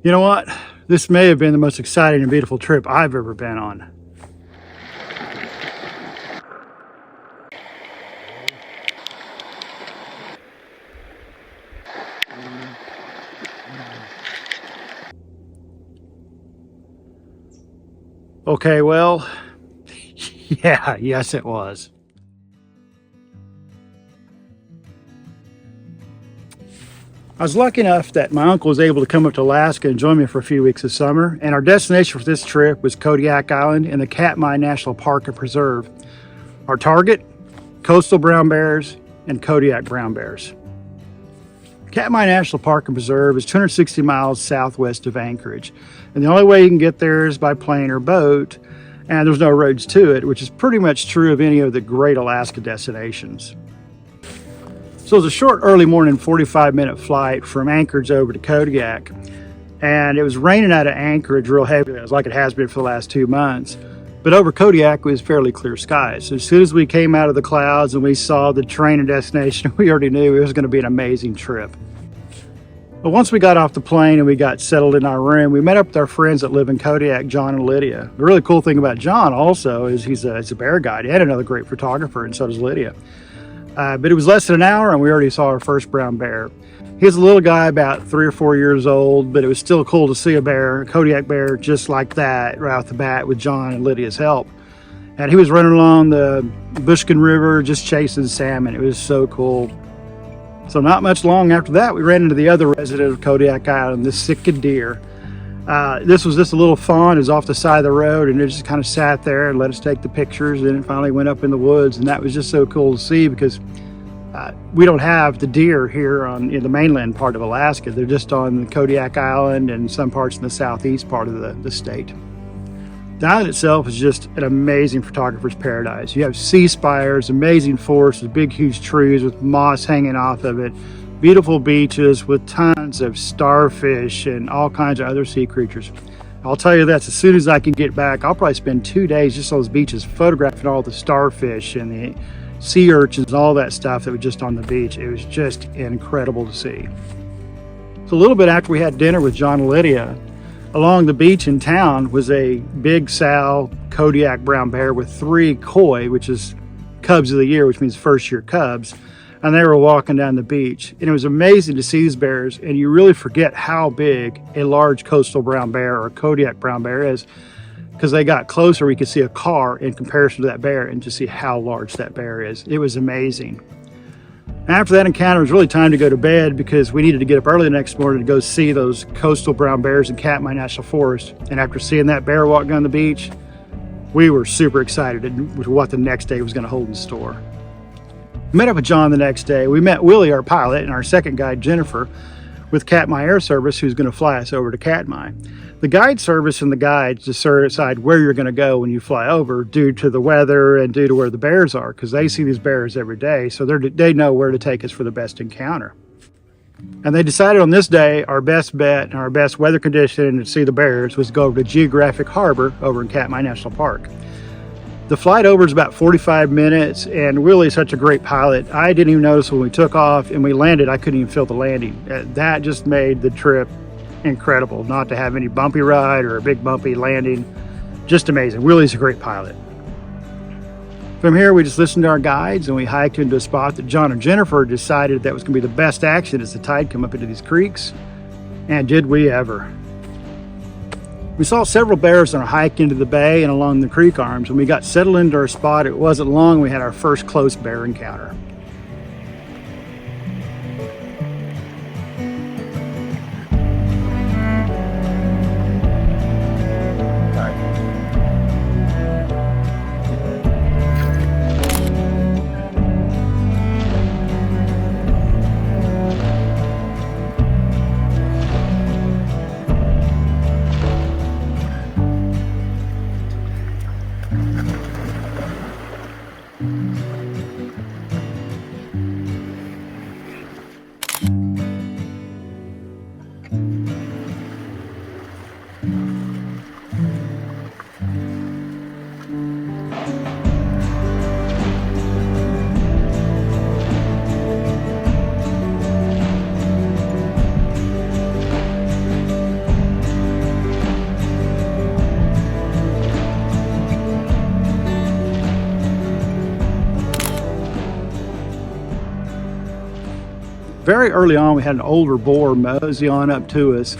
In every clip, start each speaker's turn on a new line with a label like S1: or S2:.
S1: You know what? This may have been the most exciting and beautiful trip I've ever been on. Okay, well, yeah, yes it was. I was lucky enough that my uncle was able to come up to Alaska and join me for a few weeks this summer, and our destination for this trip was Kodiak Island and the Katmai National Park and Preserve. Our target, coastal brown bears and Kodiak brown bears. Katmai National Park and Preserve is 260 miles southwest of Anchorage, and the only way you can get there is by plane or boat, and there's no roads to it, which is pretty much true of any of the great Alaska destinations. So it was a short early morning 45-minute flight from Anchorage over to Kodiak, and it was raining out of Anchorage real heavily, like it has been for the last 2 months. But over Kodiak it was fairly clear skies. So as soon as we came out of the clouds and we saw the train and destination, we already knew it was going to be an amazing trip. But once we got off the plane and we got settled in our room, we met up with our friends that live in Kodiak, John and Lydia. The really cool thing about John also is he's a bear guide and another great photographer, and so does Lydia. But it was less than an hour and we already saw our first brown bear. He was a little guy about 3 or 4 years old, but it was still cool to see a bear, a Kodiak bear, just like that right off the bat with John and Lydia's help. And he was running along the Bushkin River just chasing salmon. It was so cool. So not much long after that, we ran into the other resident of Kodiak Island, the Sitka deer. This was just a little fawn. It was off the side of the road, and it just kind of sat there and let us take the pictures. And it finally went up in the woods, and that was just so cool to see because we don't have the deer here in the mainland part of Alaska. They're just on Kodiak Island and some parts in the southeast part of the state. The island itself is just an amazing photographer's paradise. You have sea spires, amazing forests with big huge trees with moss hanging off of it, beautiful beaches with tons of starfish and all kinds of other sea creatures. I'll tell you this, as soon as I can get back, I'll probably spend 2 days just on those beaches photographing all the starfish and the sea urchins, all that stuff that was just on the beach. It was just incredible to see. So a little bit after we had dinner with John and Lydia, along the beach in town was a big sow Kodiak brown bear with 3 koi, which is cubs of the year, which means first year cubs. And they were walking down the beach. And it was amazing to see these bears, and you really forget how big a large coastal brown bear or Kodiak brown bear is, because they got closer, we could see a car in comparison to that bear and to see how large that bear is. It was amazing. After that encounter, it was really time to go to bed because we needed to get up early the next morning to go see those coastal brown bears in Katmai National Forest. And after seeing that bear walk down the beach, we were super excited with what the next day was going to hold in store. Met up with John the next day. We met Willie, our pilot, and our second guide, Jennifer, with Katmai Air Service, who's going to fly us over to Katmai. The guide service and the guides decide where you're going to go when you fly over due to the weather and due to where the bears are, because they see these bears every day, so they know where to take us for the best encounter. And they decided on this day our best bet and our best weather condition to see the bears was to go over to Geographic Harbor over in Katmai National Park. The flight over is about 45 minutes, and Willie's such a great pilot. I didn't even notice when we took off and we landed, I couldn't even feel the landing. That just made the trip incredible, not to have any bumpy ride or a big bumpy landing. Just amazing. Willie's a great pilot. From here, we just listened to our guides and we hiked into a spot that John and Jennifer decided that was going to be the best action as the tide come up into these creeks. And did we ever. We saw several bears on our hike into the bay and along the creek arms. When we got settled into our spot, it wasn't long we had our first close bear encounter. very early on, we had an older boar mosey on up to us,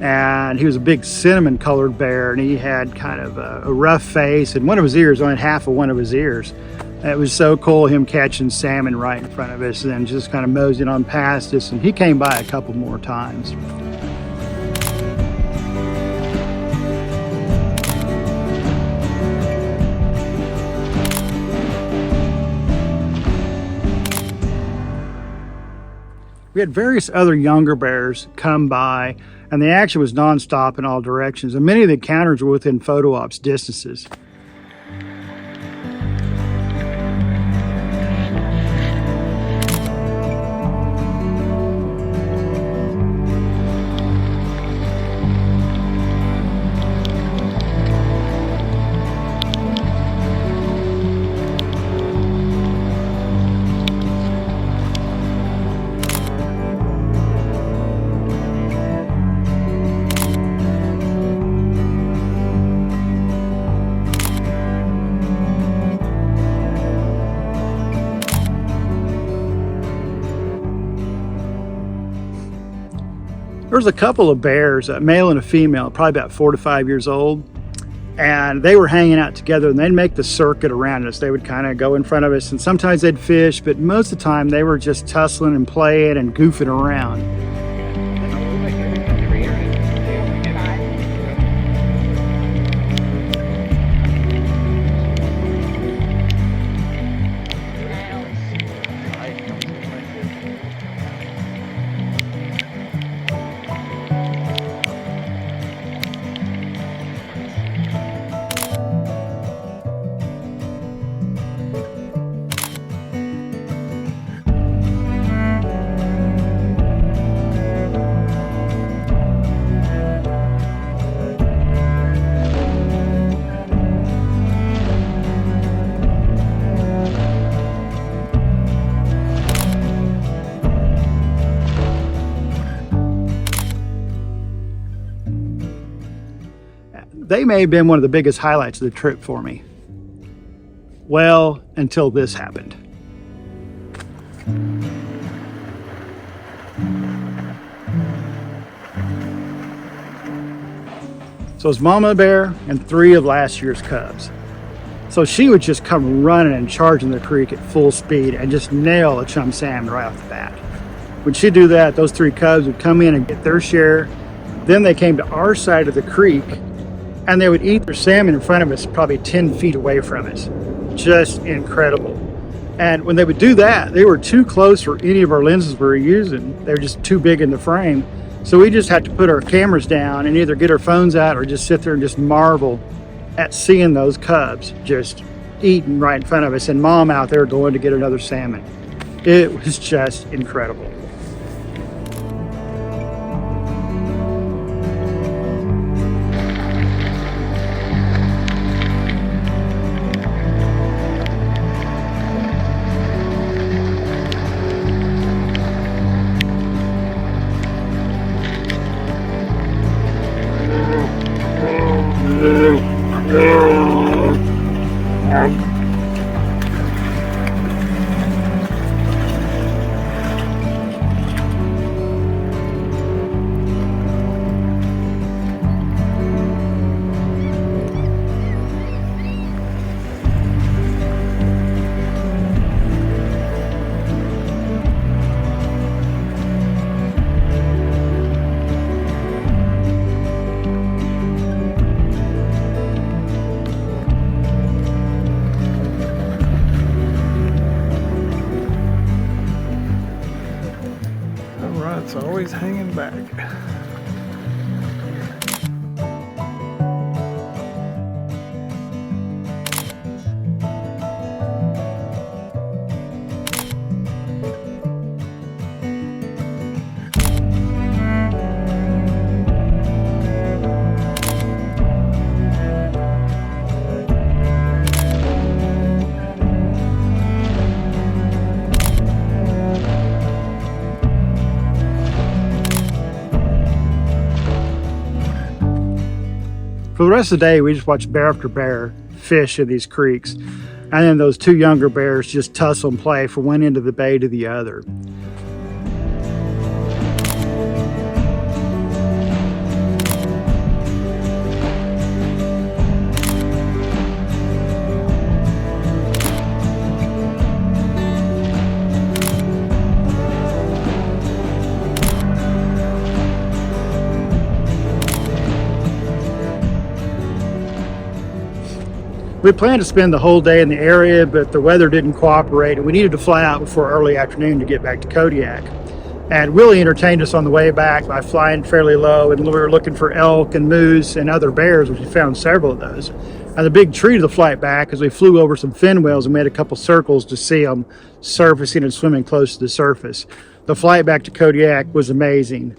S1: and he was a big cinnamon colored bear, and he had kind of a rough face, and one of his ears, only half of one of his ears. It was so cool, him catching salmon right in front of us and just kind of moseying on past us, and he came by a couple more times. We had various other younger bears come by, and the action was nonstop in all directions, and many of the encounters were within photo ops distances. There was a couple of bears, a male and a female, probably about 4 to 5 years old, and they were hanging out together, and they'd make the circuit around us. They would kind of go in front of us, and sometimes they'd fish, but most of the time they were just tussling and playing and goofing around. They may have been one of the biggest highlights of the trip for me. Well, until this happened. So it's Mama Bear and 3 of last year's cubs. So she would just come running and charging the creek at full speed and just nail a chum salmon right off the bat. When she'd do that, those 3 cubs would come in and get their share. Then they came to our side of the creek, and they would eat their salmon in front of us, probably 10 feet away from us. Just incredible. And when they would do that, they were too close for any of our lenses we were using. They were just too big in the frame. So we just had to put our cameras down and either get our phones out or just sit there and just marvel at seeing those cubs just eating right in front of us, and Mom out there going to get another salmon. It was just incredible.
S2: It's always hanging back.
S1: For the rest of the day, we just watched bear after bear fish in these creeks. And then those 2 younger bears just tussle and play from one end of the bay to the other. We planned to spend the whole day in the area, but the weather didn't cooperate and we needed to fly out before early afternoon to get back to Kodiak. And Willie entertained us on the way back by flying fairly low, and we were looking for elk and moose and other bears, which we found several of those. And the big treat of the flight back is we flew over some fin whales and made a couple circles to see them surfacing and swimming close to the surface. The flight back to Kodiak was amazing.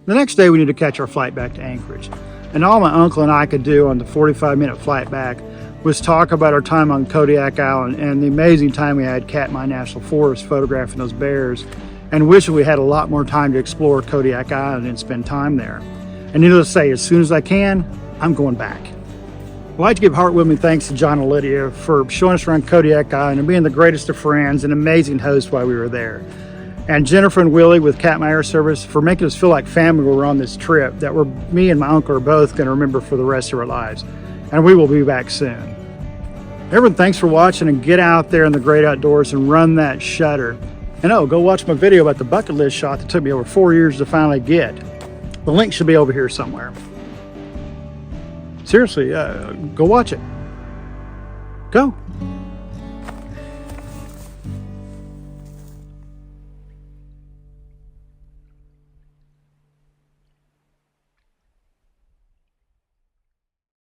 S1: The next day we needed to catch our flight back to Anchorage. And all my uncle and I could do on the 45-minute flight back was talk about our time on Kodiak Island and the amazing time we had at Katmai National Forest photographing those bears, and wish we had a lot more time to explore Kodiak Island and spend time there. And needless to say, as soon as I can, I'm going back. I'd like to give heartwarming thanks to John and Lydia for showing us around Kodiak Island and being the greatest of friends and amazing hosts while we were there. And Jennifer and Willie with Katma Air Service for making us feel like family when we're on this trip that me and my uncle are both going to remember for the rest of our lives. And we will be back soon. Everyone, thanks for watching, and get out there in the great outdoors and run that shutter. And go watch my video about the bucket list shot that took me over 4 years to finally get. The link should be over here somewhere. Seriously, go watch it. Go.